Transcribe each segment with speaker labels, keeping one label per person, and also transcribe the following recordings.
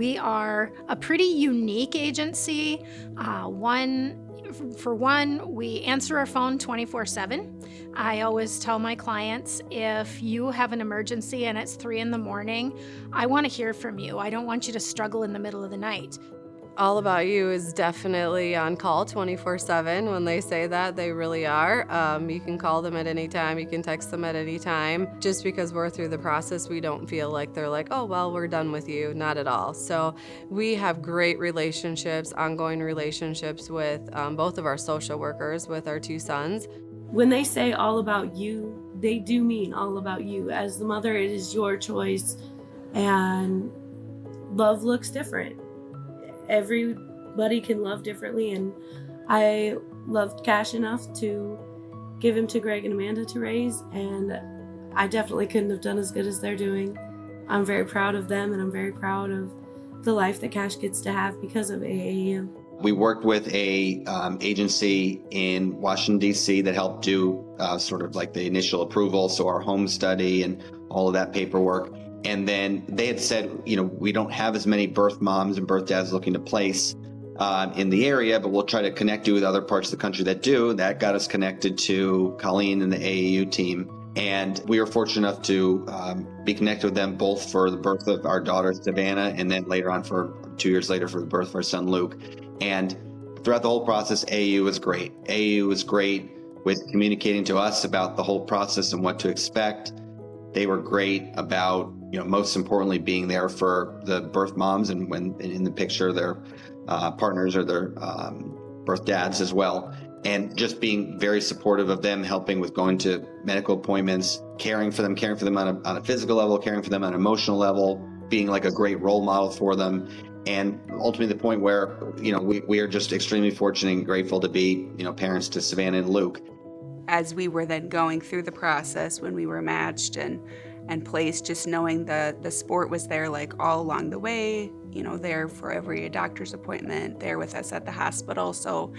Speaker 1: We are a pretty unique agency. For one, we answer our phone 24/7. I always tell my clients, if you have an emergency and it's 3 in the morning, I want to hear from you. I don't want you to struggle in the middle of the night.
Speaker 2: All About You is definitely on call 24/7. When they say that, they really are. You can call them at any time. You can text them at any time. Just because we're through the process, we don't feel like they're like, oh, well, we're done with you. Not at all. So we have great relationships, ongoing relationships with both of our social workers, with our 2 sons.
Speaker 3: When they say all about you, they do mean all about you. As the mother, it is your choice, and love looks different. Everybody can love differently, and I loved Cash enough to give him to Greg and Amanda to raise, and I definitely couldn't have done as good as they're doing. I'm very proud of them, and I'm very proud of the life that Cash gets to have because of AAU.
Speaker 4: We worked with a agency in Washington, D.C. that helped do sort of like the initial approval, so our home study and all of that paperwork. And then they had said, we don't have as many birth moms and birth dads looking to place in the area, but we'll try to connect you with other parts of the country that do. That got us connected to Colleen and the AAU team. And we were fortunate enough to be connected with them both for the birth of our daughter, Savannah, and then later on for 2 years later for the birth of our son, Luke. And throughout the whole process, AAU was great. AAU was great with communicating to us about the whole process and what to expect. They were great about, most importantly, being there for the birth moms, and when in the picture, their partners or their birth dads as well. And just being very supportive of them, helping with going to medical appointments, caring for them on a physical level, caring for them on an emotional level, being like a great role model for them. And ultimately the point where, we are just extremely fortunate and grateful to be, parents to Savannah and Luke.
Speaker 5: As we were then going through the process, when we were matched and placed, just knowing the sport was there like all along the way, there for every doctor's appointment, there with us at the hospital. So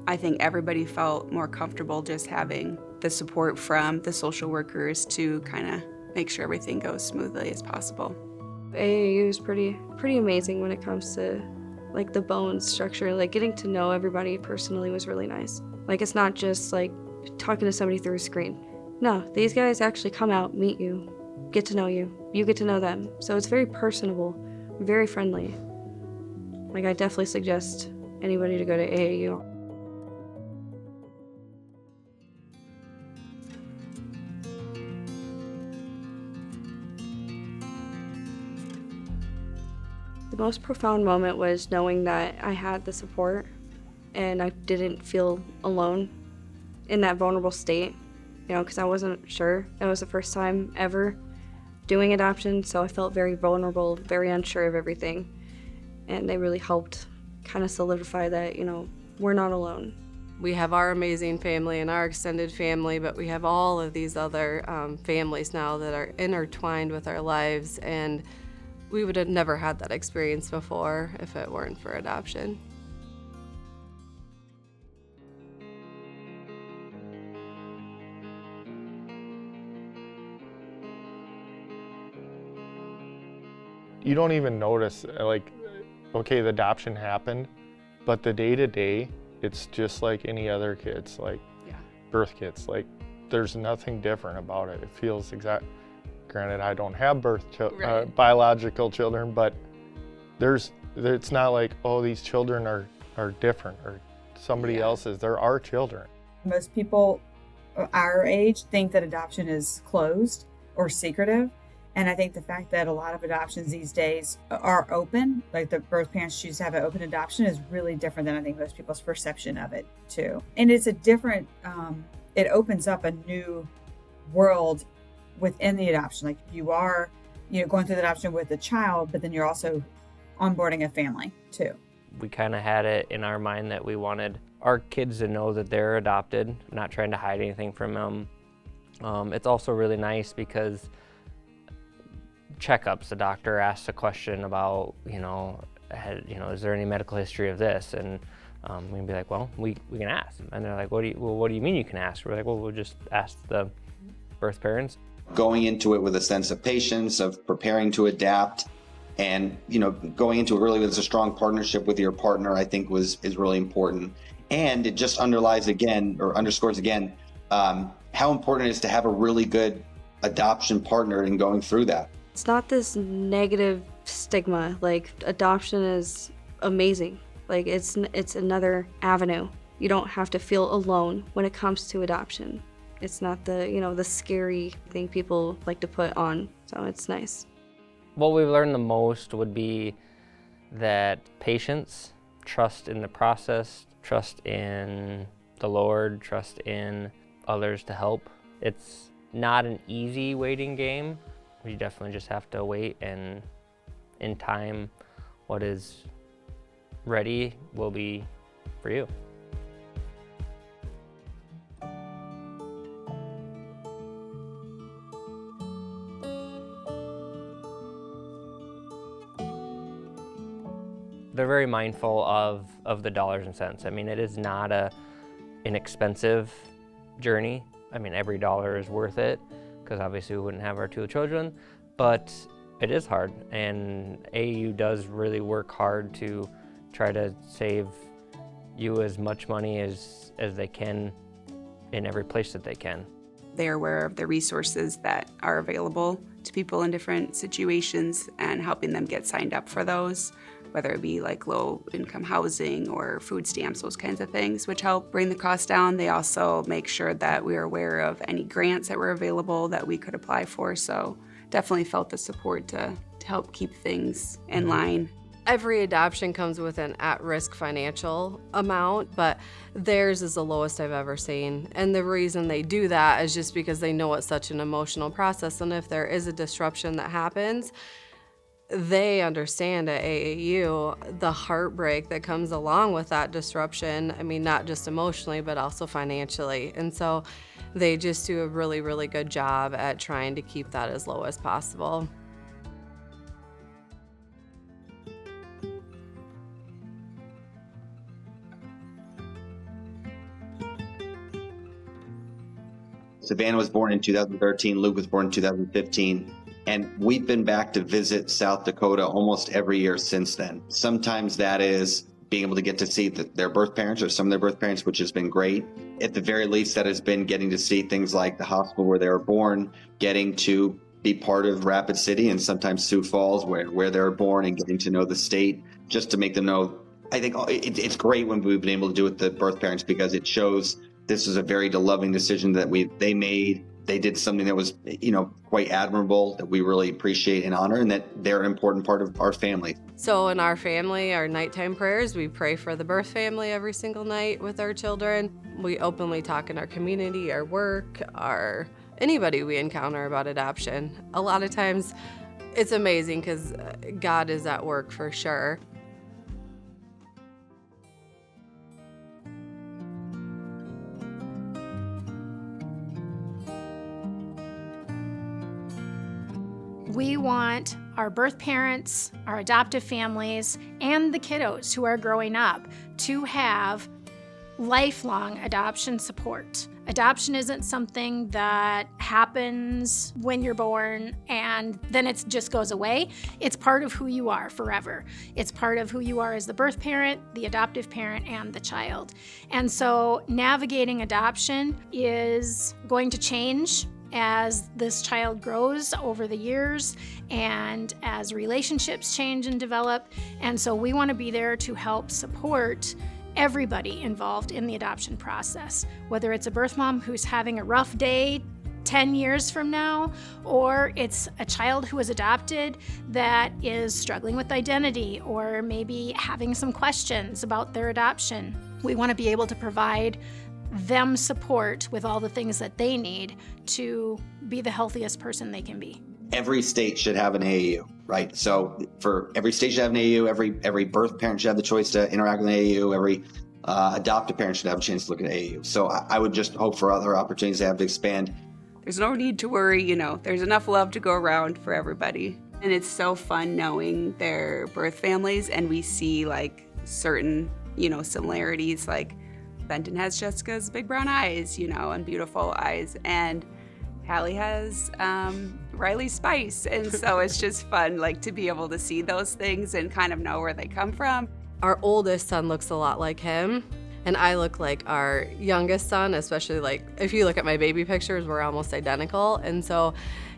Speaker 5: I think everybody felt more comfortable just having the support from the social workers to kind of make sure everything goes smoothly as possible.
Speaker 2: AAU is pretty amazing when it comes to like the bone structure. Like getting to know everybody personally was really nice. Like it's not just like talking to somebody through a screen. No, these guys actually come out, meet you, get to know you, you get to know them. So it's very personable, very friendly. Like I definitely suggest anybody to go to AAU. The most profound moment was knowing that I had the support and I didn't feel alone in that vulnerable state, because I wasn't sure. It was the first time ever doing adoption, so I felt very vulnerable, very unsure of everything. And they really helped kind of solidify that, we're not alone. We have our amazing family and our extended family, but we have all of these other families now that are intertwined with our lives, and we would have never had that experience before if it weren't for adoption.
Speaker 6: You don't even notice, okay, the adoption happened, but the day-to-day, it's just like any other kids, birth kits. There's nothing different about it. It feels exact. Granted, I don't have biological children, but it's not like, oh, these children are different or somebody else's. There are children.
Speaker 7: Most people our age think that adoption is closed or secretive. And I think the fact that a lot of adoptions these days are open, like the birth parents choose to have an open adoption, is really different than I think most people's perception of it too. And it's a different, it opens up a new world within the adoption. Like you are, going through the adoption with a child, but then you're also onboarding a family too.
Speaker 8: We kind of had it in our mind that we wanted our kids to know that they're adopted, not trying to hide anything from them. It's also really nice because checkups, the doctor asks a question about, is there any medical history of this? And we'd be like, well, we can ask. And they're like, what do you mean you can ask? We're like, well, we'll just ask the birth parents.
Speaker 4: Going into it with a sense of patience, of preparing to adapt, And, going into it really with a strong partnership with your partner, I think is really important. And it just underscores again, how important it is to have a really good adoption partner in going through that.
Speaker 2: It's not this negative stigma. Like, adoption is amazing. Like, it's another avenue. You don't have to feel alone when it comes to adoption. It's not the scary thing people like to put on. So it's nice.
Speaker 8: What we've learned the most would be that patience, trust in the process, trust in the Lord, trust in others to help. It's not an easy waiting game. You definitely just have to wait, and in time, what is ready will be for you. They're very mindful of the dollars and cents. I mean, it is not an inexpensive journey. I mean, every dollar is worth it, because obviously we wouldn't have our 2 children, but it is hard. And AAU does really work hard to try to save you as much money as they can in every place that they can.
Speaker 5: They're aware of the resources that are available to people in different situations and helping them get signed up for those, whether it be like low-income housing or food stamps, those kinds of things, which help bring the cost down. They also make sure that we're aware of any grants that were available that we could apply for. So definitely felt the support to help keep things in line.
Speaker 9: Every adoption comes with an at-risk financial amount, but theirs is the lowest I've ever seen. And the reason they do that is just because they know it's such an emotional process. And if there is a disruption that happens, they understand at AAU the heartbreak that comes along with that disruption. I mean, not just emotionally, but also financially. And so they just do a really, really good job at trying to keep that as low as possible.
Speaker 4: Savannah was born in 2013, Luke was born in 2015. And we've been back to visit South Dakota almost every year since then. Sometimes that is being able to get to see their birth parents or some of their birth parents, which has been great. At the very least, that has been getting to see things like the hospital where they were born, getting to be part of Rapid City and sometimes Sioux Falls where they were born, and getting to know the state, just to make them know. I think it's great when we've been able to do it with the birth parents, because it shows this is a very loving decision that they made. They did something that was, quite admirable, that we really appreciate and honor, and that they're an important part of our family.
Speaker 9: So in our family, our nighttime prayers, we pray for the birth family every single night with our children. We openly talk in our community, our work, anybody we encounter about adoption. A lot of times it's amazing because God is at work for sure.
Speaker 1: We want our birth parents, our adoptive families, and the kiddos who are growing up to have lifelong adoption support. Adoption isn't something that happens when you're born and then it just goes away. It's part of who you are forever. It's part of who you are as the birth parent, the adoptive parent, and the child. And so navigating adoption is going to change as this child grows over the years and as relationships change and develop. And so we want to be there to help support everybody involved in the adoption process, whether it's a birth mom who's having a rough day 10 years from now, or it's a child who was adopted that is struggling with identity or maybe having some questions about their adoption. We want to be able to provide them support with all the things that they need to be the healthiest person they can be.
Speaker 4: Every state should have an AAU, right? So for every state should have an AAU, every birth parent should have the choice to interact with an AAU, every adoptive parent should have a chance to look at AAU. So I would just hope for other opportunities to have to expand.
Speaker 5: There's no need to worry, there's enough love to go around for everybody. And it's so fun knowing their birth families, and we see certain, similarities, like Benton has Jessica's big brown eyes, and beautiful eyes, and Hallie has Riley Spice. And so it's just fun, like, to be able to see those things and kind of know where they come from.
Speaker 9: Our oldest son looks a lot like him, and I look like our youngest son, especially like if you look at my baby pictures, we're almost identical. And so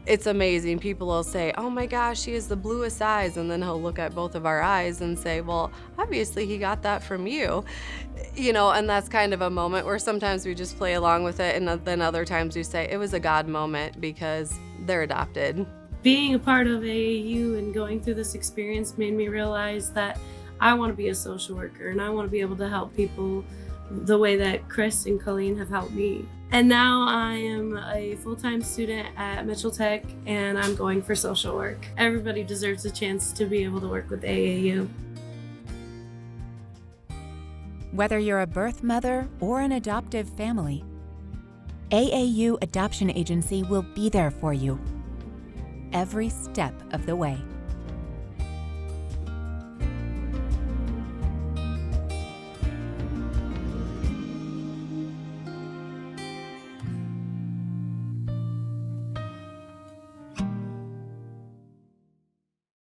Speaker 9: it's amazing. People will say, oh my gosh, she has the bluest eyes. And then he'll look at both of our eyes and say, well, obviously he got that from you. You know, and that's kind of a moment where sometimes we just play along with it. And then other times we say it was a God moment because they're adopted.
Speaker 3: Being a part of AAU and going through this experience made me realize that I want to be a social worker and I want to be able to help people the way that Chris and Colleen have helped me. And now I am a full-time student at Mitchell Tech and I'm going for social work. Everybody deserves a chance to be able to work with AAU.
Speaker 10: Whether you're a birth mother or an adoptive family, AAU Adoption Agency will be there for you every step of the way.